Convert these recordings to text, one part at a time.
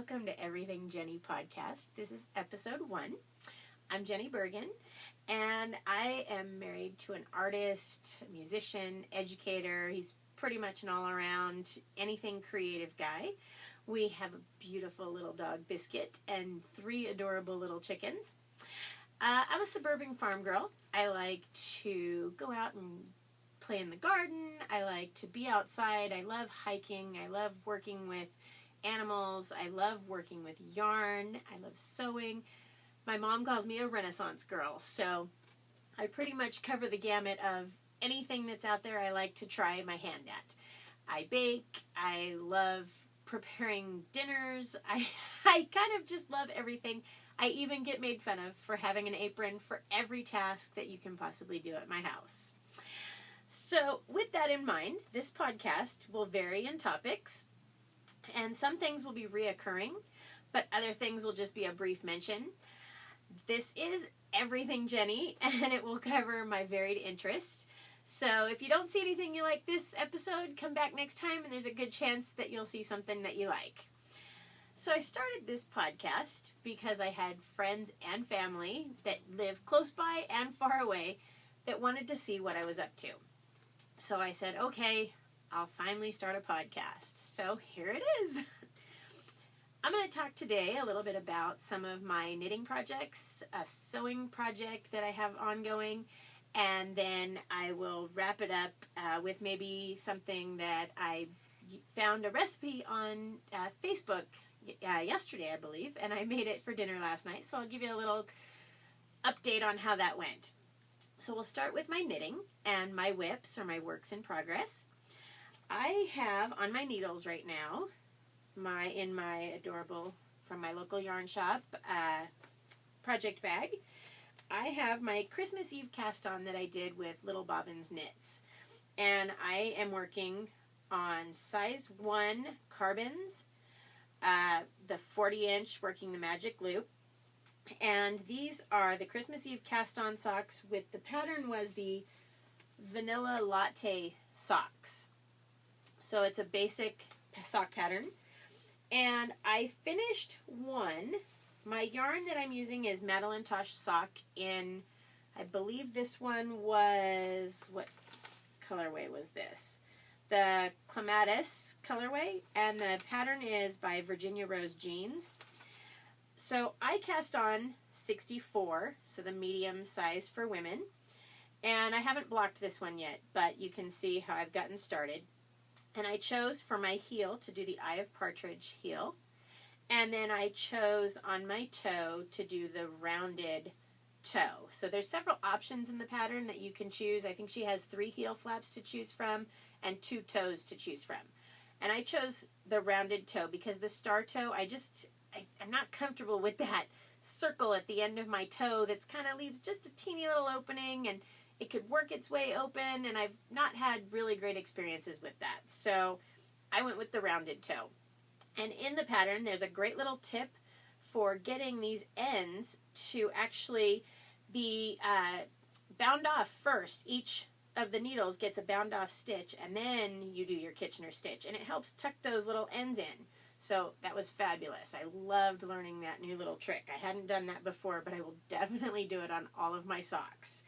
welcome to Everything Jenni podcast. This is episode 1. I'm Jenni Bergen, and I am married to an artist, a musician, educator. He's pretty much an all-around, anything creative guy. We have a beautiful little dog, Biscuit, and 3 adorable little chickens. I'm a suburban farm girl. I like to go out and play in the garden. I like to be outside. I love hiking. I love working with animals. I love working with yarn. I love sewing. My mom calls me a Renaissance girl, so I pretty much cover the gamut of anything that's out there I like to try my hand at. I bake. I love preparing dinners. I kind of just love everything. I even get made fun of for having an apron for every task that you can possibly do at my house. So with that in mind, this podcast will vary in topics, and some things will be reoccurring, but other things will just be a brief mention. This is Everything Jenni, and it will cover my varied interests. So if you don't see anything you like this episode, come back next time, and there's a good chance that you'll see something that you like. So I started this podcast because I had friends and family that live close by and far away that wanted to see what I was up to. So I said, okay, I'll finally start a podcast. So here it is. I'm going to talk today a little bit about some of my knitting projects, a sewing project that I have ongoing, and then I will wrap it up with maybe something that I found a recipe on Facebook yesterday, I believe, and I made it for dinner last night. So I'll give you a little update on how that went. So we'll start with my knitting and my whips, or my works in progress. I have on my needles right now, in my adorable, from my local yarn shop, project bag, I have my Christmas Eve cast on that I did with Little Bobbins Knits. And I am working on size 1 carbons, the 40-inch working the magic loop. And these are the Christmas Eve cast-on socks with the pattern was the vanilla latte socks. So it's a basic sock pattern. And I finished one. My yarn that I'm using is Madeline Tosh sock in, I believe this one was, what colorway was this? The Clematis colorway. And the pattern is by Virginia Rose Jeans. So I cast on 64, so the medium size for women, and I haven't blocked this one yet, but you can see how I've gotten started. And I chose for my heel to do the Eye of Partridge heel, and then I chose on my toe to do the rounded toe. So there's several options in the pattern that you can choose. I think she has 3 heel flaps to choose from and 2 toes to choose from. And I chose the rounded toe because the star toe, I'm not comfortable with that circle at the end of my toe that's kind of leaves just a teeny little opening, and it could work its way open, and I've not had really great experiences with that. So I went with the rounded toe. And in the pattern, there's a great little tip for getting these ends to actually be bound off first. Each of the needles gets a bound off stitch, and then you do your Kitchener stitch, and it helps tuck those little ends in. So that was fabulous. I loved learning that new little trick. I hadn't done that before, but I will definitely do it on all of my socks.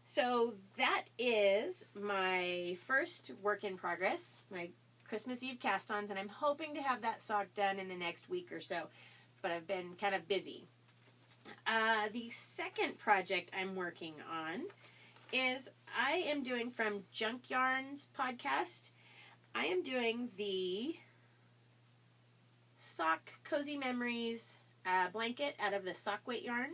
So that is my first work in progress, my Christmas Eve cast-ons, and I'm hoping to have that sock done in the next week or so, but I've been kind of busy. The second project I'm working on is I am doing from Junk Yarns podcast. I am doing the sock Cozy Memories blanket out of the sock weight yarn.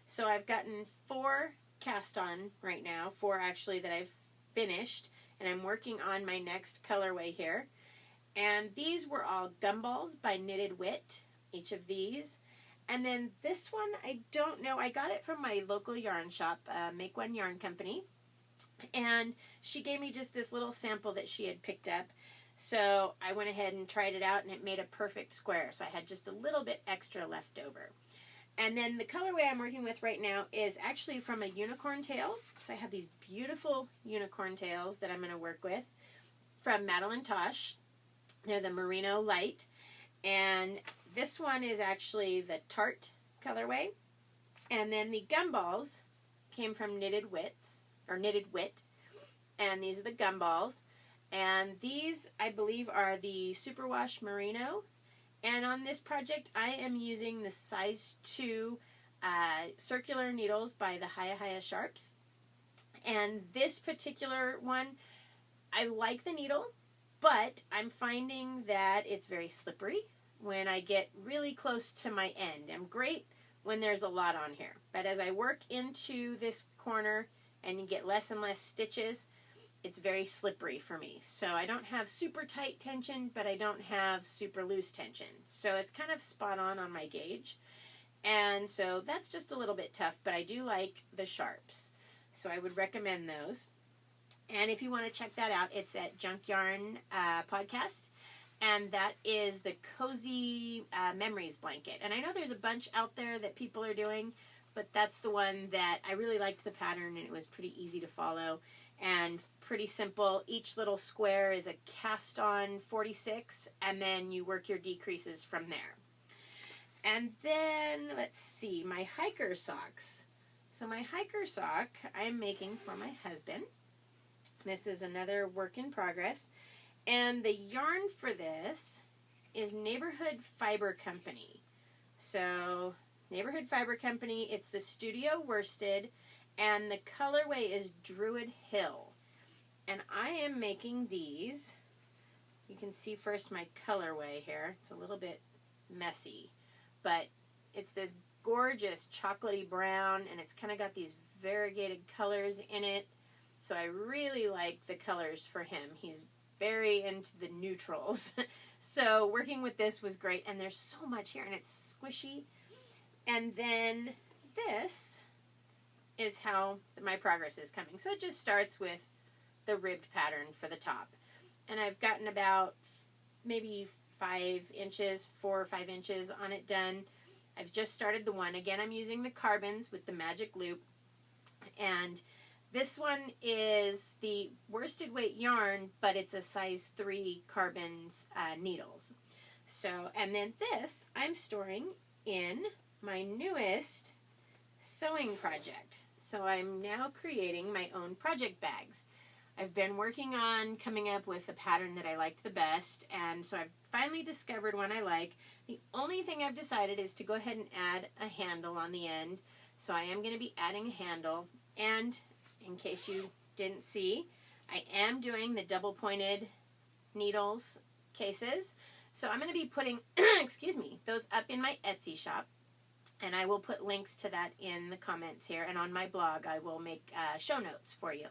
So I've gotten 4 cast on right now, 4 actually that I've finished, and I'm working on my next colorway here. And these were all gumballs by Knitted Wit, each of these. And then this one, I don't know, I got it from my local yarn shop, Make One Yarn Company, and she gave me just this little sample that she had picked up. So I went ahead and tried it out, and it made a perfect square. So I had just a little bit extra left over. And then the colorway I'm working with right now is actually from a unicorn tail. So I have these beautiful unicorn tails that I'm going to work with from Madeline Tosh. They're the Merino Light. And this one is actually the Tart colorway. And then the gumballs came from Knitted Wit. And these are the gumballs. And these, I believe, are the Superwash Merino. And on this project, I am using the size 2 circular needles by the Hiya Sharps. And this particular one, I like the needle, but I'm finding that it's very slippery when I get really close to my end. I'm great when there's a lot on here, but as I work into this corner and you get less and less stitches, it's very slippery for me. So I don't have super tight tension, but I don't have super loose tension. So it's kind of spot on my gauge. And so that's just a little bit tough, but I do like the Sharps. So I would recommend those. And if you want to check that out, it's at Junk Yarn Podcast. And that is the Cozy Memories blanket. And I know there's a bunch out there that people are doing, but that's the one that I really liked the pattern, and it was pretty easy to follow and pretty simple. Each little square is a cast on 46, and then you work your decreases from there. And then, let's see, my hiker socks. So my hiker sock I'm making for my husband. This is another work in progress. And the yarn for this is Neighborhood Fiber Company. So, Neighborhood Fiber Company, it's the Studio Worsted, and the colorway is Druid Hill. And I am making these. You can see first my colorway here. It's a little bit messy, but it's this gorgeous chocolatey brown, and it's kind of got these variegated colors in it. So I really like the colors for him. He's very into the neutrals. So working with this was great, and there's so much here, and it's squishy. And then this is how my progress is coming. So it just starts with the ribbed pattern for the top. And I've gotten about maybe 4 or 5 inches on it done. I've just started the one. Again, I'm using the carbons with the magic loop. And this one is the worsted weight yarn, but it's a size 3 carbons needles. So, and then this I'm storing in my newest sewing project. So I'm now creating my own project bags. I've been working on coming up with a pattern that I liked the best, and so I've finally discovered one I like. The only thing I've decided is to go ahead and add a handle on the end. So I am going to be adding a handle, and in case you didn't see, I am doing the double pointed needles cases. So I'm going to be putting, excuse me, those up in my Etsy shop. And I will put links to that in the comments here. And on my blog, I will make show notes for you.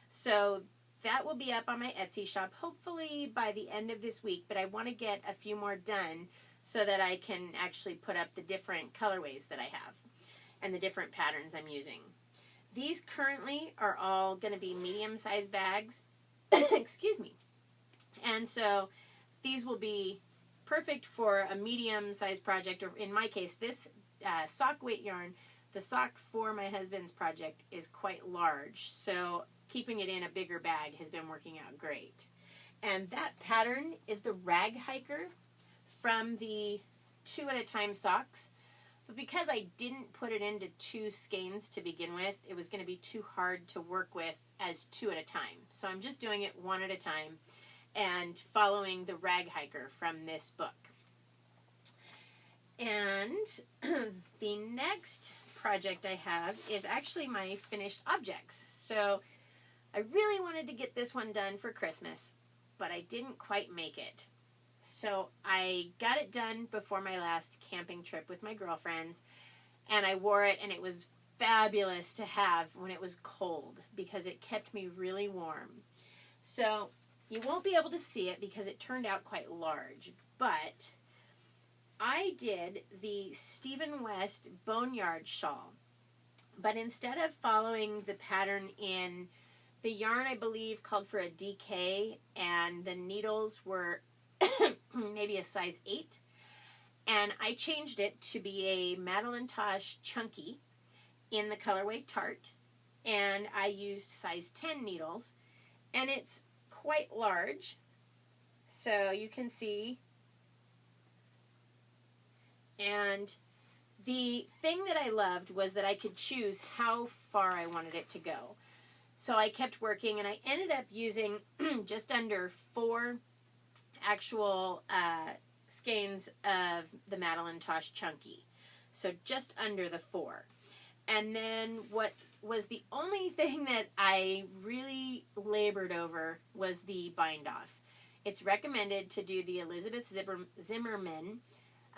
So that will be up on my Etsy shop, hopefully by the end of this week. But I want to get a few more done so that I can actually put up the different colorways that I have and the different patterns I'm using. These currently are all going to be medium-sized bags. Excuse me. And so these will be perfect for a medium-sized project, or in my case, this sock weight yarn, the sock for my husband's project is quite large, so keeping it in a bigger bag has been working out great. And that pattern is the Rag Hiker from the 2 at a time socks. But because I didn't put it into 2 skeins to begin with, it was going to be too hard to work with as 2 at a time. So I'm just doing it 1 at a time and following the Rag Hiker from this book. And the next project I have is actually my finished objects. So I really wanted to get this one done for Christmas, but I didn't quite make it. So I got it done before my last camping trip with my girlfriends, and I wore it, and it was fabulous to have when it was cold because it kept me really warm. So you won't be able to see it because it turned out quite large, but I did the Stephen West Boneyard shawl. But instead of following the pattern in the yarn, I believe, called for a DK, and the needles were maybe a size 8. And I changed it to be a Madeline Tosh Chunky in the colorway Tart. And I used size 10 needles. And it's quite large. So you can see And the thing that I loved was that I could choose how far I wanted it to go. So I kept working, and I ended up using just under 4 actual skeins of the Madeline Tosh Chunky. So just under the 4. And then what was the only thing that I really labored over was the bind off. It's recommended to do the Elizabeth Zimmerman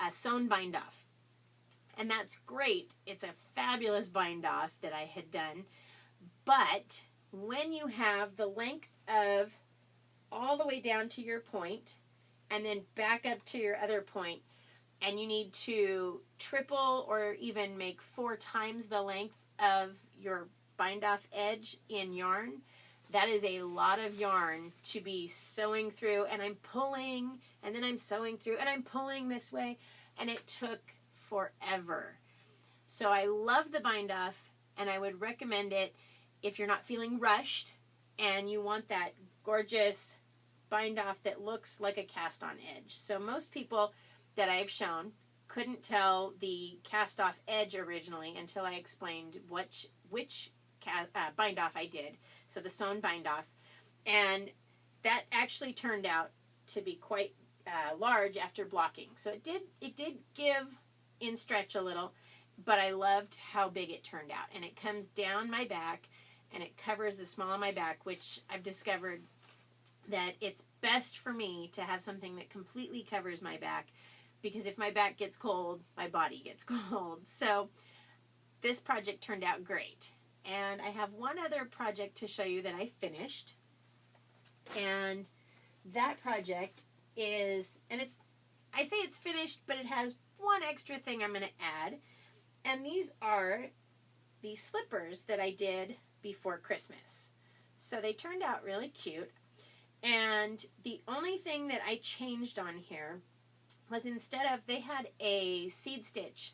sewn bind off. And that's great. It's a fabulous bind off that I had done. But when you have the length of all the way down to your point and then back up to your other point, and you need to triple or even make 4 times the length of your bind off edge in yarn, that is a lot of yarn to be sewing through, and I'm pulling, and then I'm sewing through, and I'm pulling this way, and it took forever. So I love the bind off, and I would recommend it if you're not feeling rushed and you want that gorgeous bind off that looks like a cast on edge. So most people that I've shown couldn't tell the cast off edge originally until I explained which bind off I did. So the sewn bind off, and that actually turned out to be quite large after blocking. So it did give in stretch a little, but I loved how big it turned out. And it comes down my back, and it covers the small of my back, which I've discovered that it's best for me to have something that completely covers my back, because if my back gets cold, my body gets cold. So this project turned out great. And I have one other project to show you that I finished. And that project is, and I say it's finished, but it has one extra thing I'm going to add. And these are the slippers that I did before Christmas. So they turned out really cute. And the only thing that I changed on here was, instead of, they had a seed stitch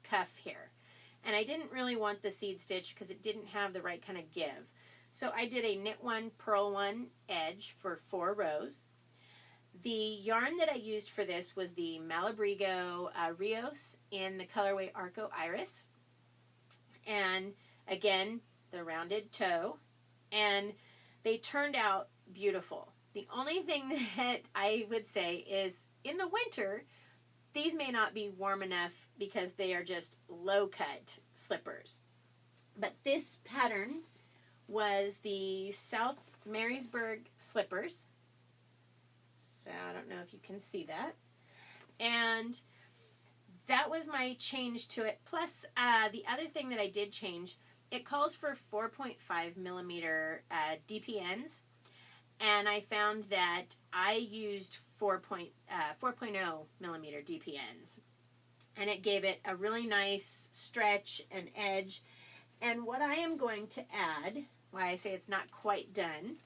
cuff here. And I didn't really want the seed stitch because it didn't have the right kind of give. So I did a knit 1, purl 1 edge for 4 rows. The yarn that I used for this was the Malabrigo Rios in the colorway Arco Iris. And again, the rounded toe. And they turned out beautiful. The only thing that I would say is, in the winter, these may not be warm enough because they are just low-cut slippers. But this pattern was the South Marysburg slippers. So I don't know if you can see that. And that was my change to it. Plus, the other thing that I did change, it calls for 4.5 millimeter DPNs. And I found that I used 4.0 millimeter DPNs. And it gave it a really nice stretch and edge. And what I am going to add, why I say it's not quite done,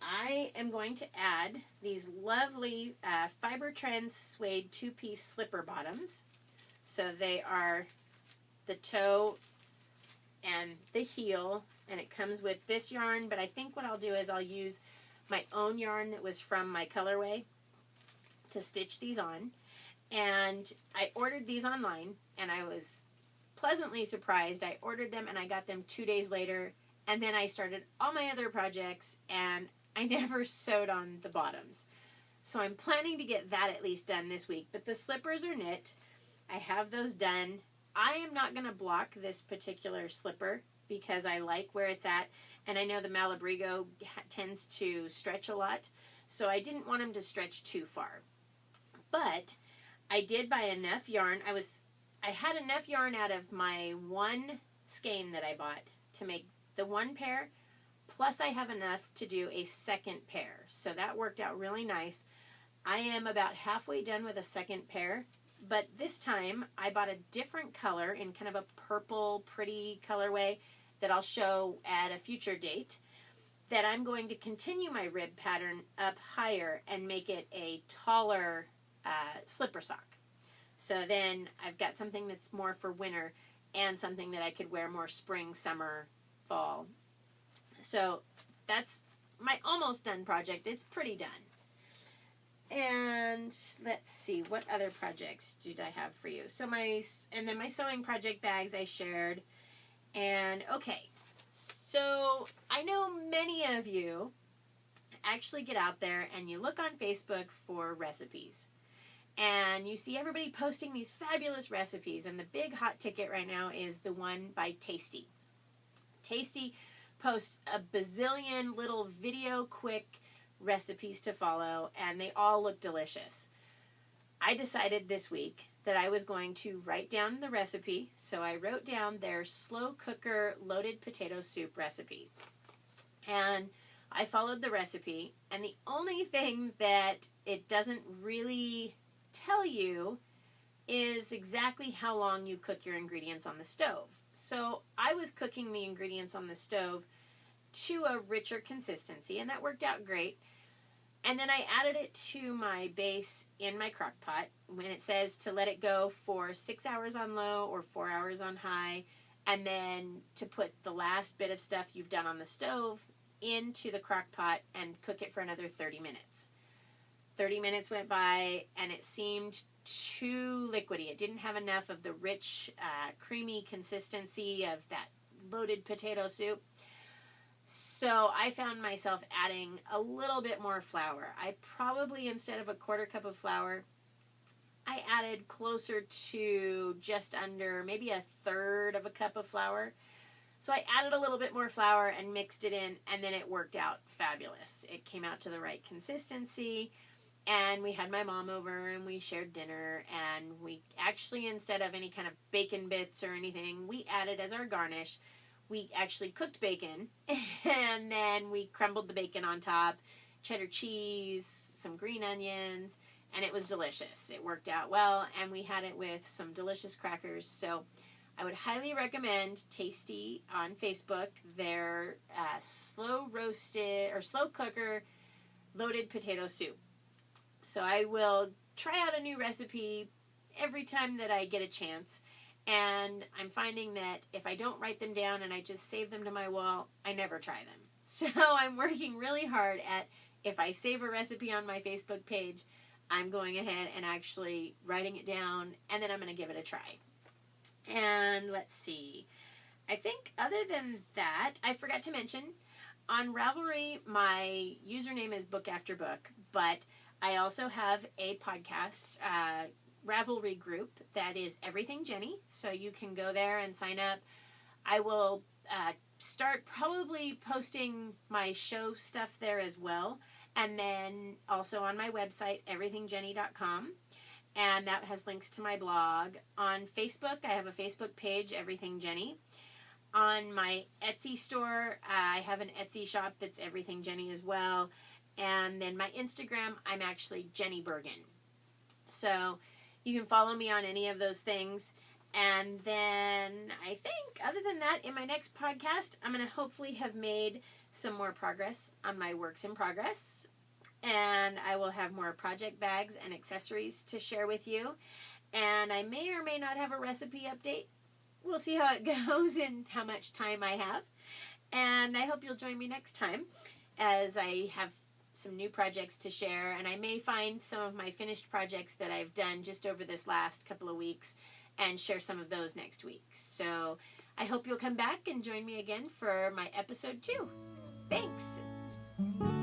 I am going to add these lovely Fiber Trends suede 2-piece slipper bottoms. So they are the toe and the heel, and it comes with this yarn, but I think what I'll do is I'll use my own yarn that was from my colorway to stitch these on. And I ordered these online, and I was pleasantly surprised. I ordered them, and I got them 2 days later, and then I started all my other projects, and I never sewed on the bottoms. So I'm planning to get that at least done this week. But the slippers are knit. I have those done. I am not going to block this particular slipper because I like where it's at, and I know the Malabrigo tends to stretch a lot, so I didn't want them to stretch too far. But I did buy enough yarn. I had enough yarn out of my one skein that I bought to make the one pair, plus I have enough to do a second pair. So that worked out really nice. I am about halfway done with a second pair, but this time I bought a different color in kind of a purple, pretty colorway that I'll show at a future date, that I'm going to continue my rib pattern up higher and make it a taller slipper sock. So then I've got something that's more for winter and something that I could wear more spring, summer, fall. So that's my almost done project. It's pretty done. And let's see, what other projects did I have for you? And then my sewing project bags I shared. And okay, so I know many of you actually get out there and you look on Facebook for recipes. And you see everybody posting these fabulous recipes. And the big hot ticket right now is the one by Tasty. Tasty posts a bazillion little video quick recipes to follow, and they all look delicious. I decided this week that I was going to write down the recipe, so I wrote down their slow cooker loaded potato soup recipe. And I followed the recipe, and the only thing that it doesn't really tell you is exactly how long you cook your ingredients on the stove. So I was cooking the ingredients on the stove to a richer consistency, and that worked out great. And then I added it to my base in my crock pot when it says to let it go for 6 hours on low or 4 hours on high, and then to put the last bit of stuff you've done on the stove into the crock pot and cook it for another 30 minutes. 30 minutes went by, and it seemed too liquidy. It didn't have enough of the rich, creamy consistency of that loaded potato soup. So I found myself adding a little bit more flour. I probably, instead of a quarter cup of flour, I added closer to just under maybe a third of a cup of flour. So I added a little bit more flour and mixed it in, and then it worked out fabulous. It came out to the right consistency, and we had my mom over, and we shared dinner, and we actually, instead of any kind of bacon bits or anything, we added as our garnish, we actually cooked bacon, and then we crumbled the bacon on top, cheddar cheese, some green onions, and it was delicious. It worked out well, and we had it with some delicious crackers. So I would highly recommend Tasty on Facebook, their slow roasted or slow cooker loaded potato soup. So I will try out a new recipe every time that I get a chance. And I'm finding that if I don't write them down and I just save them to my wall, I never try them. So I'm working really hard at, if I save a recipe on my Facebook page, I'm going ahead and actually writing it down, and then I'm going to give it a try. And let's see. I think other than that, I forgot to mention, on Ravelry, my username is Book After Book, but I also have a podcast Ravelry group that is Everything Jenni, so you can go there and sign up. I will start probably posting my show stuff there as well, and then also on my website, everythingjenni.com, and that has links to my blog. On Facebook, I have a Facebook page, Everything Jenni. On my Etsy store, I have an Etsy shop that's Everything Jenni as well, and then my Instagram, I'm actually Jenni Bergen. So you can follow me on any of those things. And then I think, other than that, in my next podcast, I'm going to hopefully have made some more progress on my works in progress. And I will have more project bags and accessories to share with you. And I may or may not have a recipe update. We'll see how it goes and how much time I have. And I hope you'll join me next time as I have some new projects to share, and I may find some of my finished projects that I've done just over this last couple of weeks and share some of those next week. So I hope you'll come back and join me again for my episode 2. Thanks!